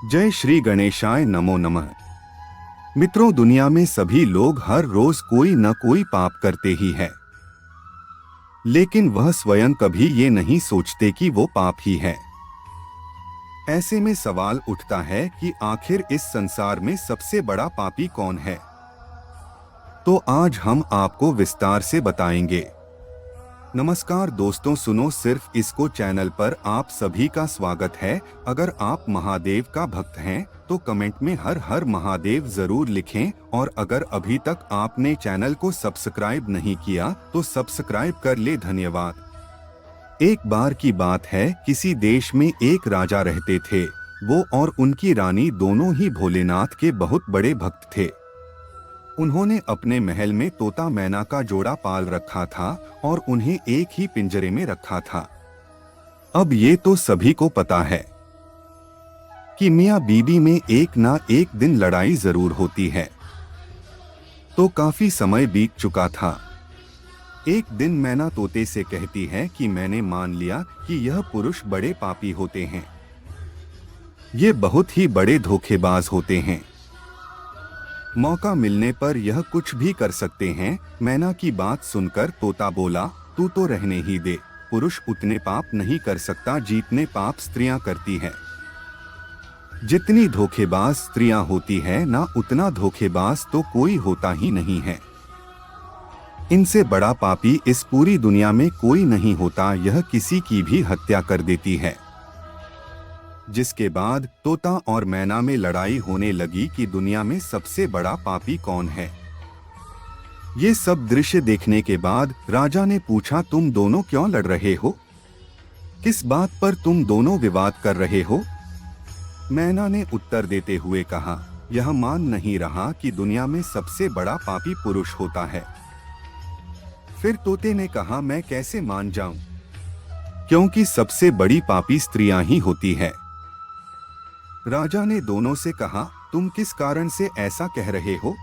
जय श्री गणेशाय नमो नमः। मित्रों, दुनिया में सभी लोग हर रोज कोई न कोई पाप करते ही है, लेकिन वह स्वयं कभी ये नहीं सोचते कि वो पाप ही है। ऐसे में सवाल उठता है कि आखिर इस संसार में सबसे बड़ा पापी कौन है। तो आज हम आपको विस्तार से बताएंगे। नमस्कार दोस्तों, सुनो सिर्फ इसको चैनल पर आप सभी का स्वागत है। अगर आप महादेव का भक्त हैं तो कमेंट में हर हर महादेव जरूर लिखें, और अगर अभी तक आपने चैनल को सब्सक्राइब नहीं किया तो सब्सक्राइब कर ले। धन्यवाद। एक बार की बात है, किसी देश में एक राजा रहते थे। वो और उनकी रानी दोनों ही भोलेनाथ के बहुत बड़े भक्त थे। उन्होंने अपने महल में तोता मैना का जोड़ा पाल रखा था और उन्हें एक ही पिंजरे में रखा था। अब ये तो सभी को पता है कि मियां बीबी में एक ना एक दिन लड़ाई जरूर होती है। तो काफी समय बीत चुका था। एक दिन मैना तोते से कहती है कि मैंने मान लिया कि यह पुरुष बड़े पापी होते हैं। ये बहुत ही बड़े धोखेबाज होते हैं। मौका मिलने पर यह कुछ भी कर सकते हैं। मैना की बात सुनकर तोता बोला, तू तो रहने ही दे। पुरुष उतने पाप नहीं कर सकता जितने पाप स्त्रियां करती है। जितनी धोखेबाज स्त्रियां होती है ना, उतना धोखेबाज तो कोई होता ही नहीं है। इनसे बड़ा पापी इस पूरी दुनिया में कोई नहीं होता। यह किसी की भी हत्या कर देती है। जिसके बाद तोता और मैना में लड़ाई होने लगी कि दुनिया में सबसे बड़ा पापी कौन है। ये सब दृश्य देखने के बाद राजा ने पूछा, तुम दोनों क्यों लड़ रहे हो? किस बात पर तुम दोनों विवाद कर रहे हो? मैना ने उत्तर देते हुए कहा, यह मान नहीं रहा कि दुनिया में सबसे बड़ा पापी पुरुष होता है। फिर तोते ने कहा, मैं कैसे मान जाऊं, क्योंकि सबसे बड़ी पापी स्त्रियां ही होती है। राजा ने दोनों से कहा, तुम किस कारण से ऐसा कह रहे हो?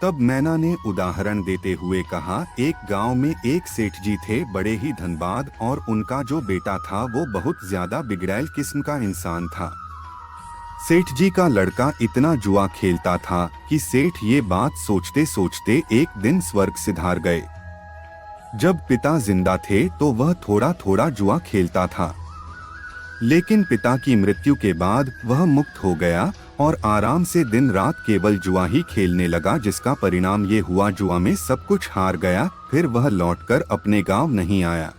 तब मैना ने उदाहरण देते हुए कहा, एक गांव में एक सेठ जी थे, बड़े ही धनबाद, और उनका जो बेटा था वो बहुत ज्यादा बिगड़ैल किस्म का इंसान था। सेठ जी का लड़का इतना जुआ खेलता था कि सेठ ये बात सोचते सोचते एक दिन स्वर्ग सिधार गए। जब पिता जिंदा थे तो वह थोड़ा थोड़ा जुआ खेलता था, लेकिन पिता की मृत्यु के बाद वह मुक्त हो गया और आराम से दिन रात केवल जुआ ही खेलने लगा, जिसका परिणाम ये हुआ जुआ में सब कुछ हार गया। फिर वह लौटकर अपने गांव नहीं आया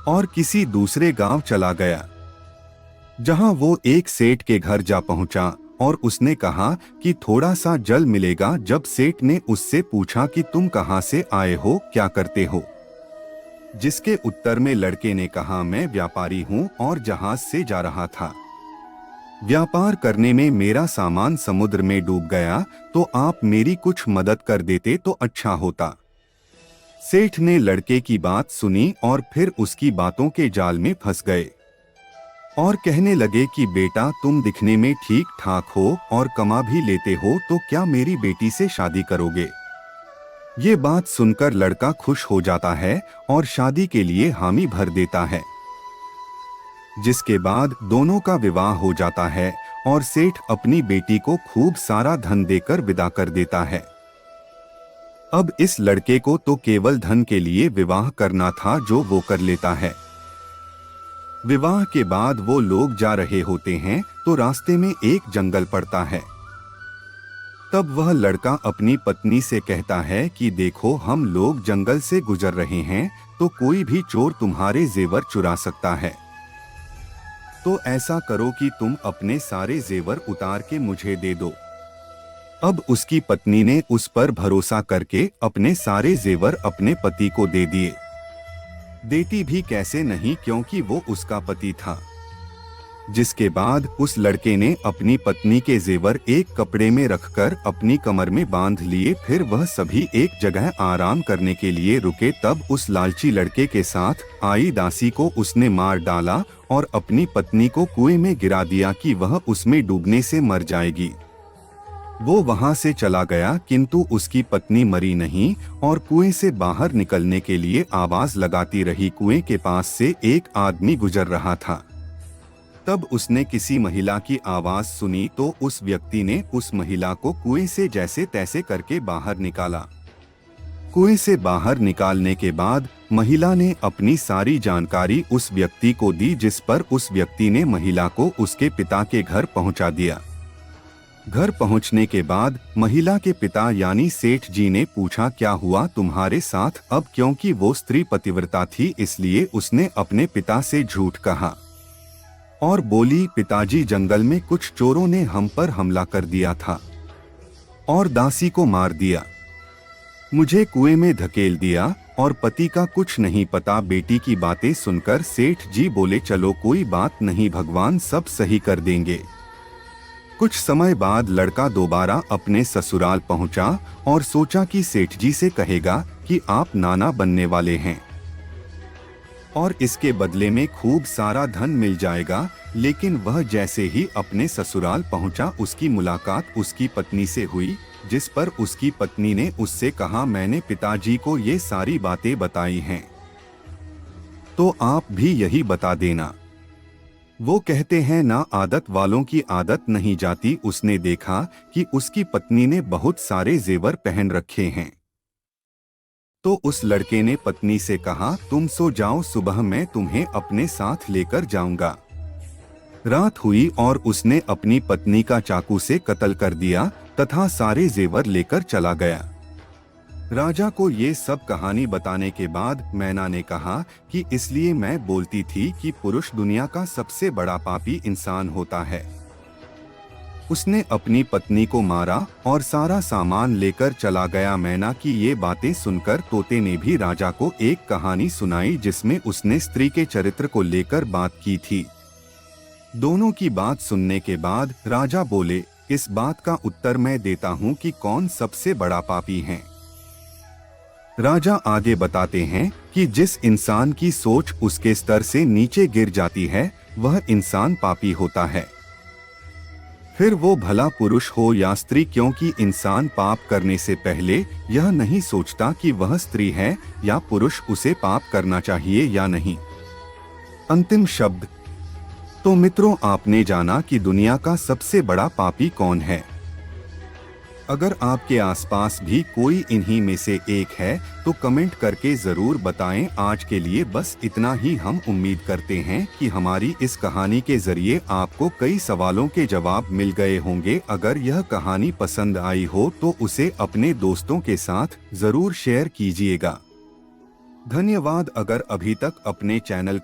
और किसी दूसरे गांव चला गया, जहां वो एक सेठ के घर जा पहुंचा और उसने कहा कि थोड़ा सा जल मिलेगा। जब सेठ ने उससे पूछा कि तुम कहां से आए हो, क्या करते हो, जिसके उत्तर में लड़के ने कहा, मैं व्यापारी हूं और जहाज से जा रहा था। व्यापार करने में मेरा सामान समुद्र में डूब गया, तो आप मेरी कुछ मदद कर देते तो अच्छा होता। सेठ ने लड़के की बात सुनी और फिर उसकी बातों के जाल में फंस गए और कहने लगे कि बेटा, तुम दिखने में ठीक ठाक हो और कमा भी लेते हो, तो क्या मेरी बेटी से शादी करोगे? ये बात सुनकर लड़का खुश हो जाता है और शादी के लिए हामी भर देता है, जिसके बाद दोनों का विवाह हो जाता है और सेठ अपनी बेटी को खूब सारा धन देकर विदा कर देता है। अब इस लड़के को तो केवल धन के लिए विवाह करना था, जो वो कर लेता है। विवाह के बाद वो लोग जा रहे होते हैं तो रास्ते में एक जंगल पड़ता है। तब वह लड़का अपनी पत्नी से कहता है कि देखो, हम लोग जंगल से गुजर रहे हैं, तो कोई भी चोर तुम्हारे जेवर चुरा सकता है। तो ऐसा करो कि तुम अपने सारे जेवर उतार के मुझे दे दो। अब उसकी पत्नी ने उस पर भरोसा करके अपने सारे जेवर अपने पति को दे दिए। देती भी कैसे नहीं, क्योंकि वो उसका पति था। जिसके बाद उस लड़के ने अपनी पत्नी के जेवर एक कपड़े में रखकर अपनी कमर में बांध लिए। फिर वह सभी एक जगह आराम करने के लिए रुके। तब उस लालची लड़के के साथ आई दासी को उसने मार डाला और अपनी पत्नी को कुएं में गिरा दिया कि वह उसमें डूबने से मर जाएगी। वो वहां से चला गया, किंतु उसकी पत्नी मरी नहीं और कुएं से बाहर निकलने के लिए आवाज लगाती रही। कुएं के पास से एक आदमी गुजर रहा था। तब उसने किसी महिला की आवाज सुनी तो उस व्यक्ति ने उस महिला को कुएं से जैसे तैसे करके बाहर निकाला। कुएं से बाहर निकालने के बाद महिला ने अपनी सारी जानकारी उस व्यक्ति को दी, जिस पर उस व्यक्ति ने महिला को उसके पिता के घर पहुंचा दिया। घर पहुंचने के बाद महिला के पिता यानी सेठ जी ने पूछा, क्या हुआ तुम्हारे साथ अब? क्योंकि वो स्त्री पतिव्रता थी इसलिए उसने अपने पिता से झूठ कहा और बोली, पिताजी जंगल में कुछ चोरों ने हम पर हमला कर दिया था और दासी को मार दिया, मुझे कुएं में धकेल दिया और पति का कुछ नहीं पता। बेटी की बातें सुनकर सेठ जी बोले, चलो कोई बात नहीं, भगवान सब सही कर देंगे। कुछ समय बाद लड़का दोबारा अपने ससुराल पहुंचा और सोचा कि सेठ जी से कहेगा कि आप नाना बनने वाले हैं और इसके बदले में खूब सारा धन मिल जाएगा। लेकिन वह जैसे ही अपने ससुराल पहुंचा, उसकी मुलाकात उसकी पत्नी से हुई, जिस पर उसकी पत्नी ने उससे कहा, मैंने पिताजी को ये सारी बातें बताई हैं, तो आप भी यही बता देना। वो कहते हैं ना, आदत वालों की आदत नहीं जाती। उसने देखा कि उसकी पत्नी ने बहुत सारे जेवर पहन रखे हैं, तो उस लड़के ने पत्नी से कहा, तुम सो जाओ, सुबह मैं तुम्हें अपने साथ लेकर जाऊंगा। रात हुई और उसने अपनी पत्नी का चाकू से कत्ल कर दिया तथा सारे जेवर लेकर चला गया। राजा को ये सब कहानी बताने के बाद मैना ने कहा कि इसलिए मैं बोलती थी कि पुरुष दुनिया का सबसे बड़ा पापी इंसान होता है। उसने अपनी पत्नी को मारा और सारा सामान लेकर चला गया। मैना की ये बातें सुनकर तोते ने भी राजा को एक कहानी सुनाई, जिसमें उसने स्त्री के चरित्र को लेकर बात की थी। दोनों की बात सुनने के बाद राजा बोले, इस बात का उत्तर मैं देता हूँ कि कौन सबसे बड़ा पापी है। राजा आगे बताते हैं कि जिस इंसान की सोच उसके स्तर से नीचे गिर जाती है, वह इंसान पापी होता है, फिर वो भला पुरुष हो या स्त्री, क्योंकि इंसान पाप करने से पहले यह नहीं सोचता कि वह स्त्री है या पुरुष, उसे पाप करना चाहिए या नहीं। अंतिम शब्द। तो मित्रों, आपने जाना कि दुनिया का सबसे बड़ा पापी कौन है। अगर आपके आसपास भी कोई इन्हीं में से एक है तो कमेंट करके जरूर बताएं। आज के लिए बस इतना ही। हम उम्मीद करते हैं कि हमारी इस कहानी के जरिए आपको कई सवालों के जवाब मिल गए होंगे। अगर यह कहानी पसंद आई हो तो उसे अपने दोस्तों के साथ जरूर शेयर कीजिएगा। धन्यवाद। अगर अभी तक अपने चैनल को